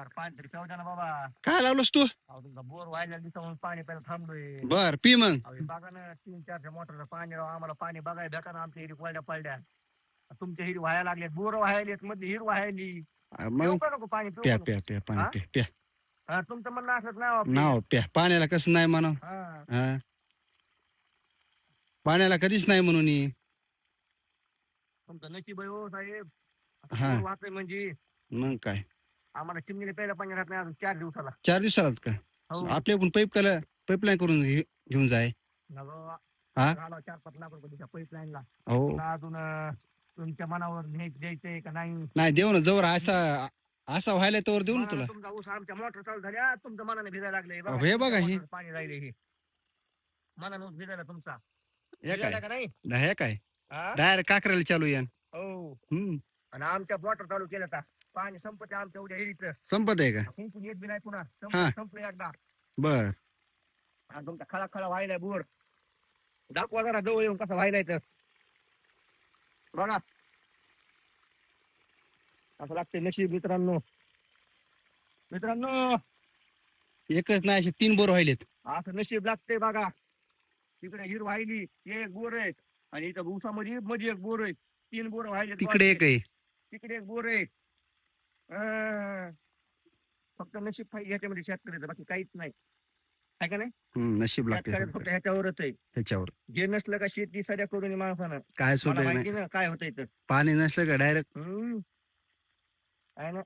अरे पाणी तरी प्याऊ द्या ना बाबा. काय लावलंस तू? अहो तुमचा बोर व्हायला दिसत म्हणून पाणी प्यायला थांबलोय. बर पी मग. अहो हे बघा ना 3-4 मोटरचं पाणी राव, आम्हाला पाणी बघायला भेटा ना. आमच्या हिरी पळड्या पळड्या तुमच्या हिरी व्हायला लागल्यात, बोर व्हायलेत, मध्ये हिर व्हायली. मग पिऊ का नको पाणी? प्या पिऊ प्या प्या पाणी हा? प्या प्या. तुमचं म्हणणं असत ना बाबा, नाव प्या. पाण्याला कसं नाही म्हणा. हा. हा पाण्याला कधीच नाही म्हणून ये. तुमचं नशीब आहे हो साहेब. हा. बोर वाहतोय म्हणजे मग काय आम्हाला चिमणीला प्यायला पाणी राहत नाही अजून 4 दिवसाला. 4 दिवसालाच का? हो आपल्याकडून पाईपलाईन करून घेऊन जाय. ना बाबा. हा? घालावं 4-5 लाख रुपये त्या पाईपलाईनला. हो अजून तुमच्या मनावर द्यायचंय का नाही? नाही देऊ ना. जवळ असा व्हायला तोवर देऊ ना मनानं तुला. तुमचा ऊस आमच्या मोटर चालू झाल्या, तुमच्या मनाने भिजायला लागले. हे तुमच्या बघा हे. मोटरचं पाणी राहिले हे मनानं ऊस भिजायला तुमचा. हे भिजायला काय का नाही? हे काय हा? डायरेक्ट काकराला चालू या. हो. हम्म आणि आमच्या मोटर चालू केलं तर पाणी संपत आमच्या उद्या हिरीचं. संपत आहे का? कुंकून येत बी नाही पुन्हा. हा. संपलं एकदा. बर आणि तुमचा खळा खळा व्हायलाय बोर. दाखवा जरा जवळ येऊन कसं व्हायलाय तर बघा. असं लागतंय नशीब मित्रांनो. मित्रांनो एकच नाही असे 3 बोर व्हायलेत. असं नशीब लागतंय बघा. तिकडे हिर व्हायली, एक बोर आहे, आणि इथं ऊसामध्ये मध्ये एक बोर आहे. 3 बोर व्हायले. तिकडे एक आहे. तिकडे एक बोर आहे. फक्त नशीब पाहिजे ह्याच्यामध्ये शेतकऱ्याचं, बाकी काहीच नाही. आहे का नाही? नशीब लागते शेतकऱ्याचं फक्त ह्याच्यावरच आहे. त्याच्यावर. जे नसलं का शेती सध्या करून माणसानं. काय मला सुद्धा माहिती नाही. ना काय होतंय तर. पाणी नसलं का डायरेक्ट आहे ना.